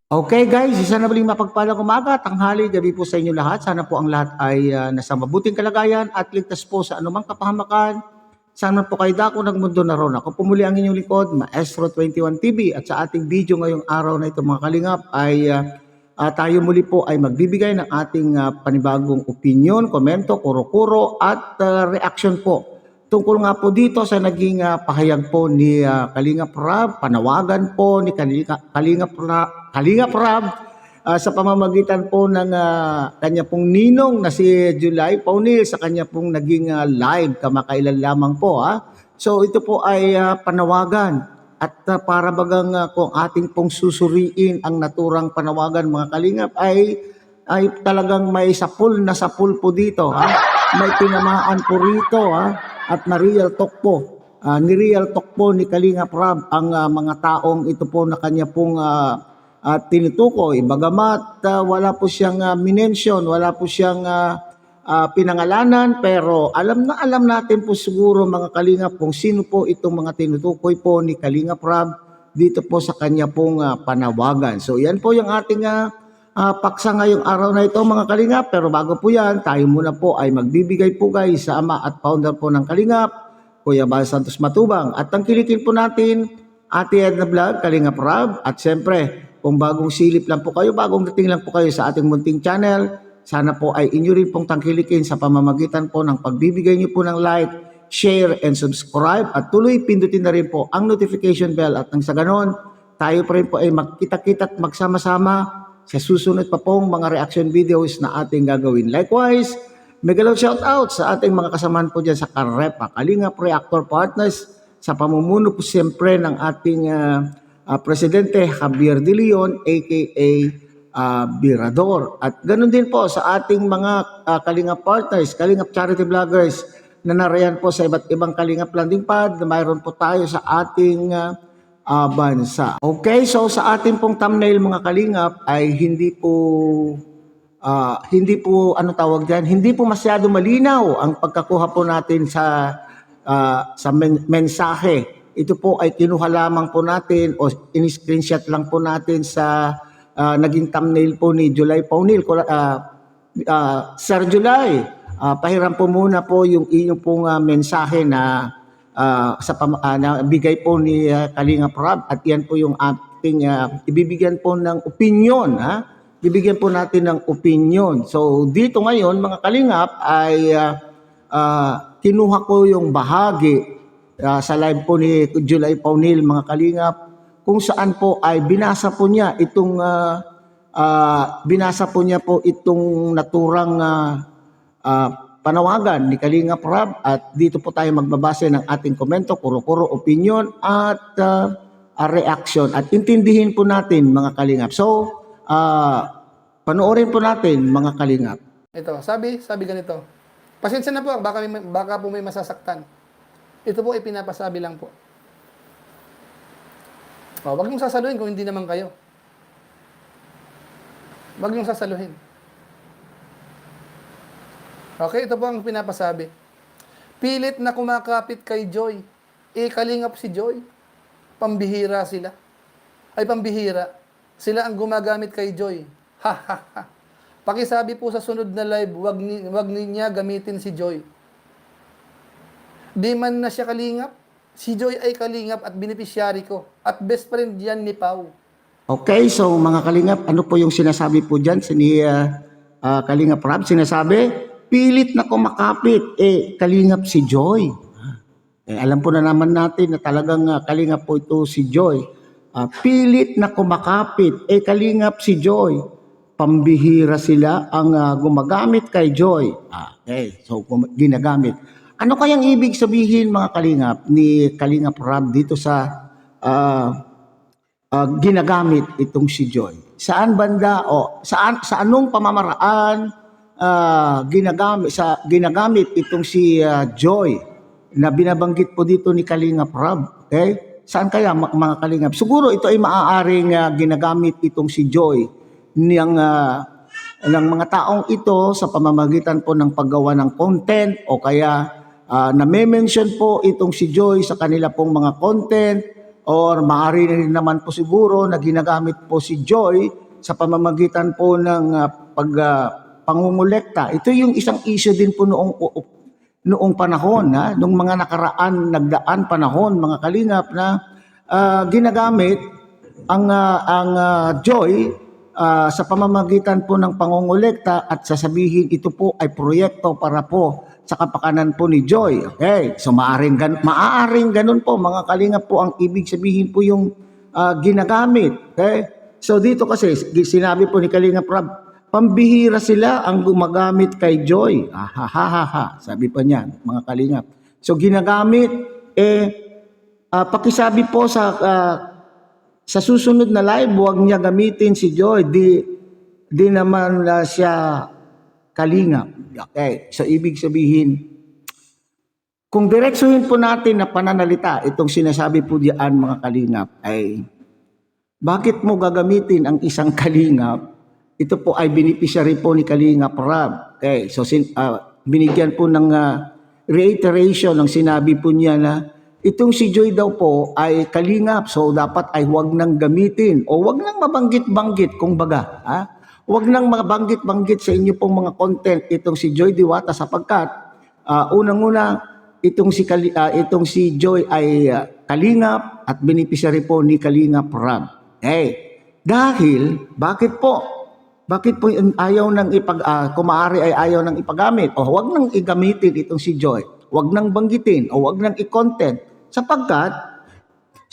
Okay guys, isa na muling mapagpalang umaga, tanghali, gabi po sa inyo lahat. Sana po ang lahat ay nasa mabuting kalagayan at ligtas po sa anumang kapahamakan. Sana po kayo dako ng mundo na ron. Ako po muli ang inyong likod, Maestro 21 TV. At sa ating video ngayong araw na ito mga kalingap ay tayo muli po ay magbibigay ng ating panibagong opinion, komento, kuro-kuro at reaction po. Tungkol nga po dito sa naging pahayag po ni Kalingap Rab, panawagan po ni Kalingap Rab sa pamamagitan po ng kanya pong ninong na si July Paunil sa kanya pong naging live kamakailan lamang po. So ito po ay panawagan at para bagang kung ating pong susuriin ang naturang panawagan mga Kalingap ay talagang may sapul na sapul po dito. May tinamaan po rito at na-real talk po. Ni-real talk po ni Kalingap Rab ang mga taong ito po na kanya pong tinutukoy. Bagamat wala po siyang minention, wala po siyang pinangalanan, pero alam natin po siguro mga Kalingap kung sino po itong mga tinutukoy po ni Kalingap Rab dito po sa kanya pong panawagan. So yan po yung ating paksa ngayong araw na ito mga Kalingap. Pero bago po yan, tayo muna po ay magbibigay po guys sa ama at founder po ng Kalingap, Kuya Bal Santos Matubang. At tangkilikin po natin Ate Edna Vlog, Kalingap Rab. At siyempre, kung bagong silip lang po kayo, bagong dating lang po kayo sa ating munting channel, sana po ay inyo rin pong tangkilikin sa pamamagitan po ng pagbibigay niyo po ng like, share, and subscribe. At tuloy pindutin na rin po ang notification bell at nang sa ganon, tayo pa rin po ay magkita-kita at magsama-sama sa susunod pa pong mga reaction videos na ating gagawin. Likewise, megalaw shout out sa ating mga kasamahan po dyan sa Karepa, Kalingap Reactor Partners, sa pamumuno po siyempre ng ating Presidente Javier De Leon aka Birador. At ganoon din po sa ating mga Kalingap Partners, Kalingap Charity Vloggers na narayan po sa iba't ibang Kalingap Landing Pad na mayroon po tayo sa ating bansa. Okay, so sa ating pong thumbnail mga Kalingap ay hindi po ano tawag diyan, hindi po masyado malinaw ang pagkakuha po natin sa mensahe. Ito po ay kinuha lamang po natin o in-screenshot lang po natin sa naging thumbnail po ni July Paunil. Sir July, pahiram po muna po yung inyong pong mensahe na na bigay po ni Kalingap Rab, at yan po yung ating ibibigyan po ng opinion. Bibigyan po natin ng opinion. So dito ngayon mga Kalingap ay kinuha ko yung bahagi sa live po ni July Paunil mga Kalingap, kung saan po ay binasa po niya itong naturang panawagan ni Kalingap Rab. At dito po tayo magbabase ng ating komento, kuro-kuro, opinion at reaction. At intindihin po natin mga Kalingap. So, panoorin po natin mga Kalingap. Ito, sabi ganito. Pasensya na po, baka po may masasaktan. Ito po ay pinapasabi lang po. Wag niyong sasaluhin kung hindi naman kayo. Wag niyong sasaluhin. Okay, ito po ang pinapasabi. Pilit na kumakapit kay Joy. Kalingap si Joy. Pambihira sila. Ay, pambihira. Sila ang gumagamit kay Joy. Ha, ha, ha. Pakisabi po sa sunod na live, wag niya gamitin si Joy. Di man na siya kalingap, si Joy ay kalingap at beneficiary ko. At best friend yan ni Pau. Okay, so mga Kalingap, ano po yung sinasabi po dyan ni Kalingap Rab? Sinasabi, pilit na kumakapit, Kalingap si Joy. Alam po na naman natin na talagang Kalingap po ito si Joy. Pilit na kumakapit, Kalingap si Joy. Pambihira sila ang gumagamit kay Joy. Okay, so ginagamit. Ano kayang ibig sabihin mga Kalingap ni Kalingap Rab dito sa ginagamit itong si Joy? Saan banda o sa anong pamamaraan ginagamit itong si Joy na binabanggit po dito ni Kalingap Rab? Okay? Saan kaya mga Kalingap? Siguro ito ay maaaring ginagamit itong si Joy ng mga taong ito sa pamamagitan po ng paggawa ng content, o kaya na-mention po itong si Joy sa kanila pong mga content or maaari rin naman po siguro na ginagamit po si Joy sa pamamagitan po ng pangungulekta. Ito yung isang issue din po noong panahon, nung mga nagdaan panahon, mga kalingap, na ginagamit ang Joy sa pamamagitan po ng pangungulekta at sasabihin ito po ay proyekto para po sa kapakanan po ni Joy. Okay, so maaaring ganun po, mga kalingap, po ang ibig sabihin po yung ginagamit. Okay, so dito kasi sinabi po ni Kalingap Rab, pambihira sila ang gumagamit kay Joy. Sabi pa niya, mga kalingap. So ginagamit, pakisabi po sa susunod na live, huwag niya gamitin si Joy. Di naman siya kalingap. Okay, so ibig sabihin, kung diretsuhin po natin na pananalita, itong sinasabi po diyan, mga kalingap, ay bakit mo gagamitin ang isang kalingap? Ito po ay beneficiary po ni Kalingap Rab. Okay, so binigyan po ng reiteration ng sinabi po niya na itong si Joy daw po ay kalingap, so dapat ay huwag nang gamitin o huwag nang mabanggit-banggit, kung baga. Huwag nang mabanggit-banggit sa inyo pong mga content itong si Joy Diwata, sapagkat unang-una itong si Joy ay kalingap at beneficiary po ni Kalingap Rab. Dahil bakit po ayaw nang kung maaari ay ayaw nang ipagamit o huwag nang igamitin itong si Joy, huwag nang banggitin o huwag nang i-content, sapagkat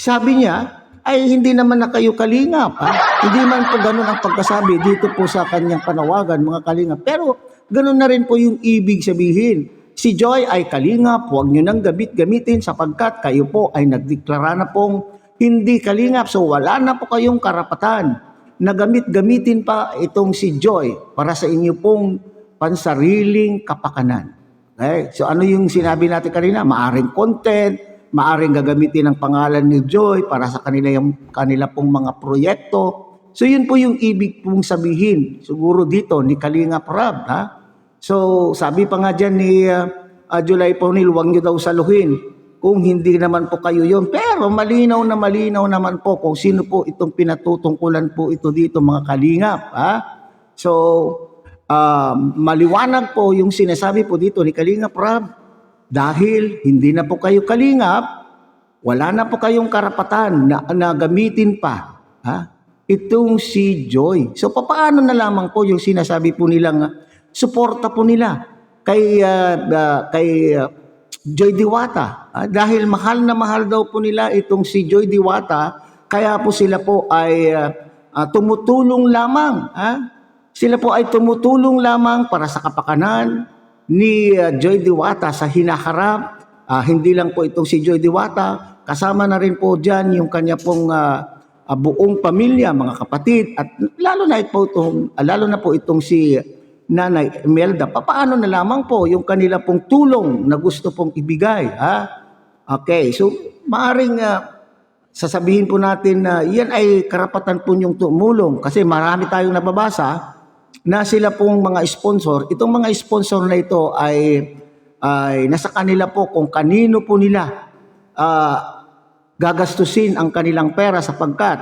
sabi niya ay hindi naman na kayo kalingap. Hindi man po ganun ang pagkasabi dito po sa kanyang panawagan, mga kalingap. Pero ganun na rin po yung ibig sabihin. Si Joy ay kalingap, huwag nyo nang gamitin sapagkat kayo po ay nagdeklara na pong hindi kalingap. So wala na po kayong karapatan na gamitin pa itong si Joy para sa inyo pong pansariling kapakanan. Okay? So ano yung sinabi natin kanina? Maaring content, maaring gagamitin ang pangalan ni Joy para sa kanila pong mga proyekto. So yun po yung ibig pong sabihin siguro dito ni Kalingap Rab. So sabi pa nga dyan ni July Paunil, huwag nyo daw saluhin kung hindi naman po kayo yun. Pero malinaw naman po kung sino po itong pinatutungkulan po ito dito, mga kalingap. So maliwanag po yung sinasabi po dito ni Kalingap Rab. Dahil hindi na po kayo kalingap, wala na po kayong karapatan na gamitin pa itong si Joy. So paano na lamang po yung sinasabi po nilang suporta po nila kay Joy Diwata. Dahil mahal na mahal daw po nila itong si Joy Diwata, kaya po sila po ay tumutulong lamang. Sila po ay tumutulong lamang para sa kapakanan ni Joy Diwata sa hinaharap. Hindi lang po itong si Joy Diwata, kasama na rin po dyan yung kanya pong buong pamilya, mga kapatid, at lalo na po itong si Nanay Imelda. Paano na lamang po yung kanila pong tulong na gusto pong ibigay. Okay, so maaring sasabihin po natin na yan ay karapatan po niyong tumulong kasi marami tayong nababasa na sila pong mga sponsor. Itong mga sponsor na ito ay nasa kanila po kung kanino po nila gagastusin ang kanilang pera, sapagkat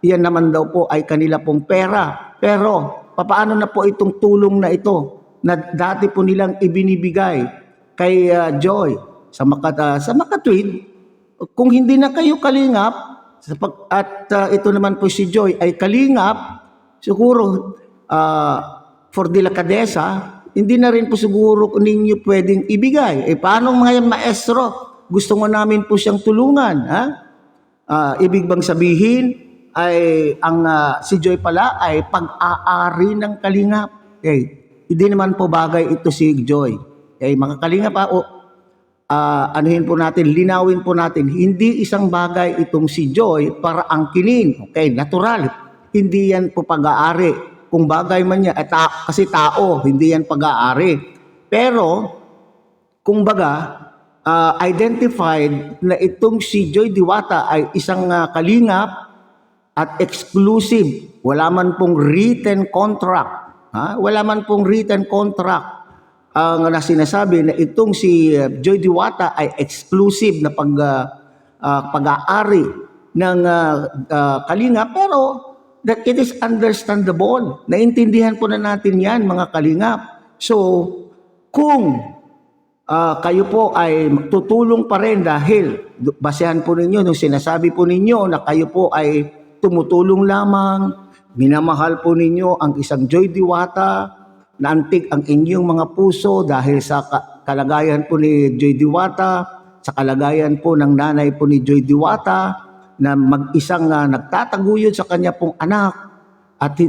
yan naman daw po ay kanila pong pera. Pero paano na po itong tulong na ito na dati po nilang ibinibigay kay Joy sa makatwid, kung hindi na kayo kalingap at ito naman po si Joy ay kalingap, siguro for delikadesa, hindi na rin po siguro ninyo pwedeng ibigay. Paano mga maestro? Gusto mo namin po siyang tulungan. Ibig bang sabihin ay si Joy pala ay pag-aari ng kalingap? Hindi naman po bagay ito si Joy. Mga kalingap, anuhin po natin, linawin po natin, hindi isang bagay itong si Joy para angkinin. Natural. Hindi yan po pag-aari. Kung bagay man niya, kasi tao, hindi yan pag-aari. Pero, kung baga, identified na itong si Joy Diwata ay isang kalingap at exclusive. Wala man pong written contract. Wala man pong written contract ang sinasabi na itong si Joy Diwata ay exclusive na pag-aari ng Kalinga, pero that it is understandable. Naintindihan po na natin yan, mga Kalingap. So, kung kayo po ay tutulong pa rin dahil basehan po ninyo nung sinasabi po ninyo na kayo po ay tumutulong lamang, minamahal po ninyo ang isang Joy Diwata, naantig ang inyong mga puso dahil sa kalagayan po ni Joy Diwata, sa kalagayan po ng nanay po ni Joy Diwata na mag-isang nagtataguyod sa kanya pong anak at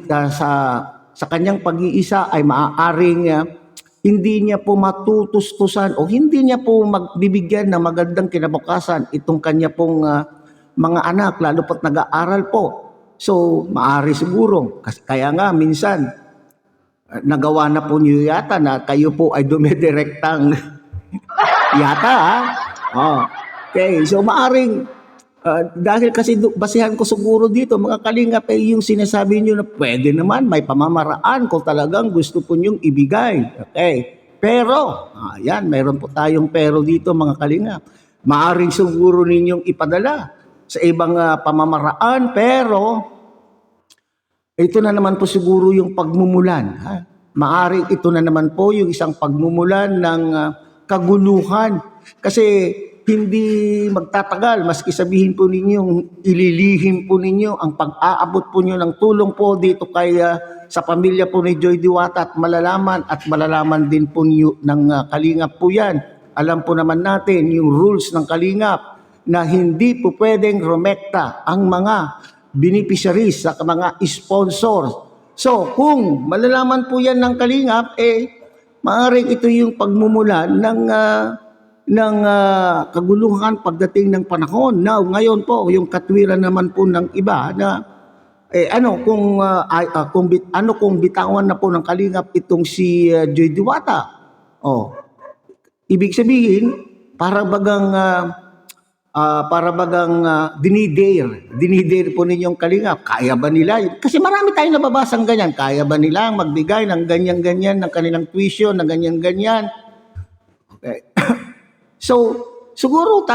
sa kanyang pag-iisa ay maaaring hindi niya po matutustusan o hindi niya po magbibigyan ng magandang kinabukasan itong kanya pong mga anak, lalo pat nag-aaral po. So, maaari siguro. Kaya nga, minsan, nagawa na po niyo yata na kayo po ay dumidirektang yata, ha? Oh. Okay, so maaring, dahil kasi basihan ko siguro dito, mga Kalingap, yung sinasabi niyo na pwede naman, may pamamaraan kung talagang gusto po niyong ibigay. Okay. Pero, yan, mayroon po tayong pero dito, mga Kalingap. Maaring siguro ninyong ipadala sa ibang pamamaraan, pero ito na naman po siguro yung pagmumulan. Ha? Maaring ito na naman po yung isang pagmumulan ng kaguluhan. Kasi hindi magtatagal, maski sabihin po ninyong ililihim po ninyo ang pag-aabot po niyo ng tulong po dito kay sa pamilya po ni Joy Diwata at malalaman din po niyo ng Kalingap po yan. Alam po naman natin yung rules ng Kalingap na hindi po pwedeng rumekta ang mga beneficiaries sa mga sponsors. So, kung malalaman po yan ng Kalingap, maaaring ito yung pagmumulan ng kaguluhan pagdating ng panahon. Now, ngayon po, yung katwiran naman po ng iba na kung bitawan na po ng Kalingap itong si Joy Diwata. Oh. Ibig sabihin, para bagang dinidare po ninyong Kalingap. Kaya ba nila? Kasi marami tayong nababasang ganyan. Kaya ba nila magbigay ng ganyan-ganyan ng kanilang tuition, ng ganyan-ganyan? Okay. So, siguro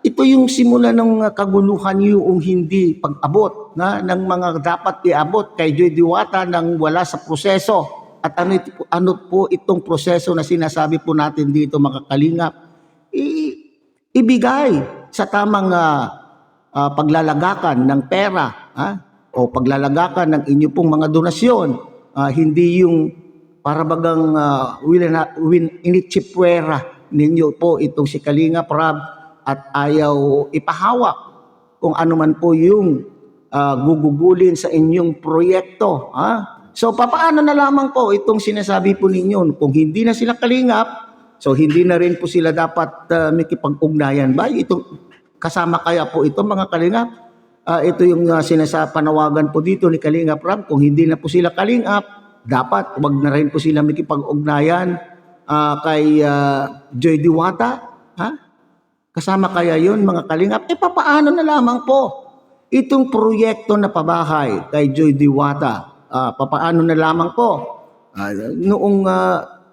ito yung simula ng kaguluhan yung hindi pag-abot ng mga dapat iabot kay Joy Diwata nang wala sa proseso. At ano po itong proseso na sinasabi po natin dito, mga Kalingap? Ibigay sa tamang paglalagakan ng pera o paglalagakan ng inyo pong mga donasyon. Hindi yung para bagang initsipwera ninyo po itong si Kalingap Rab at ayaw ipahawak kung ano man po yung gugugulin sa inyong proyekto. So papaano na lamang po itong sinasabi po ninyo kung hindi na sila Kalingap, so hindi na rin po sila dapat makipag-ugnayan ba? Kasama kaya po ito, mga Kalingap? Ito yung panawagan po dito ni Kalingap Rab. Kung hindi na po sila Kalingap, dapat wag na rin po sila makipag-ugnayan kay Joy Diwata. Kasama kaya yun, mga Kalingap? Papaano na lamang po itong proyekto na pabahay kay Joy Diwata? Papaano na lamang po?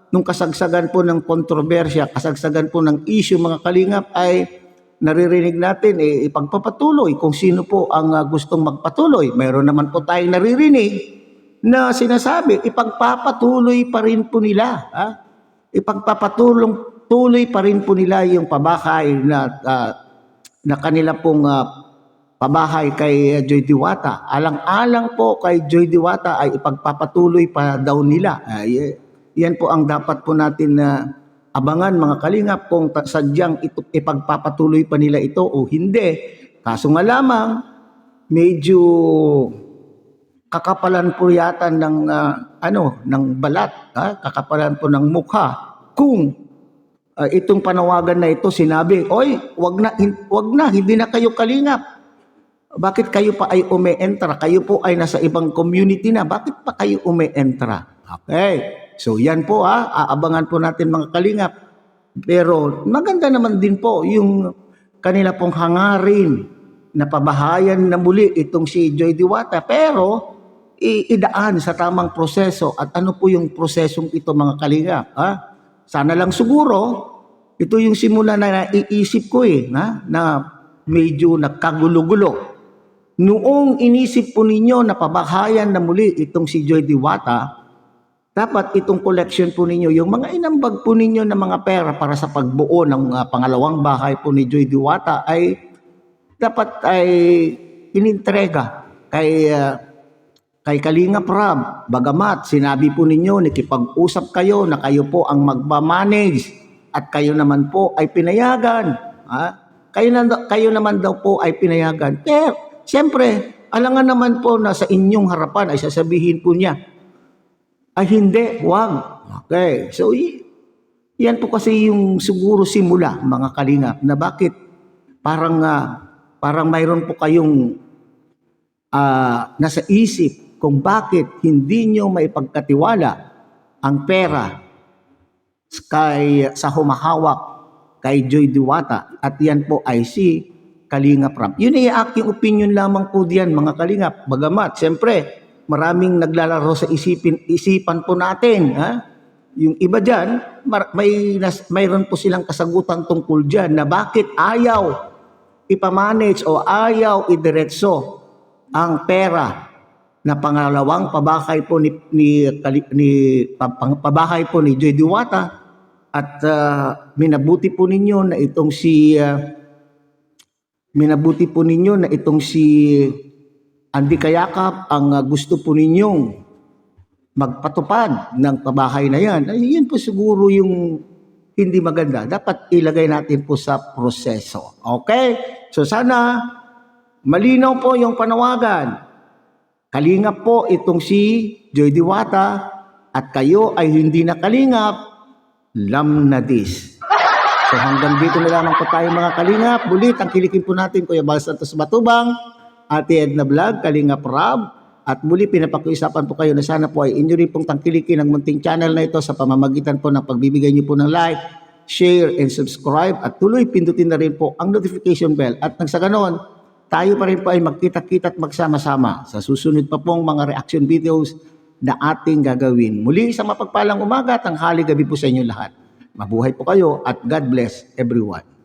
Nung kasagsagan po ng kontrobersya, kasagsagan po ng issue, mga Kalingap, ay naririnig natin ipagpapatuloy kung sino po ang gustong magpatuloy. Mayroon naman po tayong naririnig na ipagpapatuloy pa rin po nila. Ipagpapatuloy pa rin po nila yung pabahay na kanila pong pabahay kay Joy Diwata. Alang-alang po kay Joy Diwata ay ipagpapatuloy pa daw nila. Yan po ang dapat po natin abangan, mga Kalingap, kung sadyang ipagpapatuloy pa nila ito o hindi. Kaso nga lamang, medyo kakapalan po yata ng balat, kakapalan po ng mukha. Kung itong panawagan na ito sinabi, oy, wag na, hindi na kayo Kalingap. Bakit kayo pa ay umeentra? Kayo po ay nasa ibang community na. Bakit pa kayo umeentra? Okay. So yan po aabangan po natin, mga Kalingap. Pero maganda naman din po yung kanila pong hangarin na pabahayan na muli itong si Joy Diwata. Pero idaan sa tamang proseso. At ano po yung prosesong ito, mga Kalingap? Sana lang siguro, ito yung simula na naiisip ko na medyo nagkagulo-gulo. Noong inisip po ninyo na pabahayan na muli itong si Joy Diwata, dapat itong collection po ninyo, yung mga inambag po ninyo ng mga pera para sa pagbuo ng pangalawang bahay po ni Joy Diwata ay dapat ay inintrega kay Kalingap Rab. Bagamat sinabi po ninyo, nakipag-usap kayo na kayo po ang magmamanage at kayo naman po ay pinayagan. Kayo naman daw po ay pinayagan. Pero siyempre, alangan naman po na sa inyong harapan ay sasabihin po niya, ay hindi, wag. Okay, so yan po kasi yung siguro simula mga kalingap na bakit parang mayroon po kayong nasa isip kung bakit hindi nyo maipagkatiwala ang pera sa humahawak kay Joy Diwata at yan po ay si Kalingap Rab. Yun ay aking opinion lamang po diyan mga kalingap. Bagamat, siyempre, maraming naglalaro sa isipan po natin. Yung iba dyan, mayroon po silang kasagutan tungkol dyan na bakit ayaw ipamanage o ayaw idiretso ang pera na pangalawang pabahay po pabahay po ni Joy Diwata at minabuti po ninyo na itong si Andy Kayakap ang gusto po ninyong magpatupad ng pabahay na yan. Ay, yun po siguro yung hindi maganda. Dapat ilagay natin po sa proseso. Okay? So sana malinaw po yung panawagan. Kalingap po itong si Joy Diwata at kayo ay hindi na kalingap, lam na dis. So hanggang dito na lamang po tayo mga kalingap. Bulit ang kilikin po natin Kuya Bal Santos Matubang, Ate Edna Vlog, Kalingap Rab, at muli pinapakiusapan po kayo na sana po ay inyo rin pong tangkilikin ang munting channel na ito sa pamamagitan po ng pagbibigay niyo po ng like, share, and subscribe at tuloy pindutin na rin po ang notification bell at nang sa ganon, tayo pa rin po ay magkita-kita at magsama-sama sa susunod pa pong mga reaction videos na ating gagawin. Muli sa mapagpalang umaga, tanghali, gabi po sa inyo lahat. Mabuhay po kayo at God bless everyone.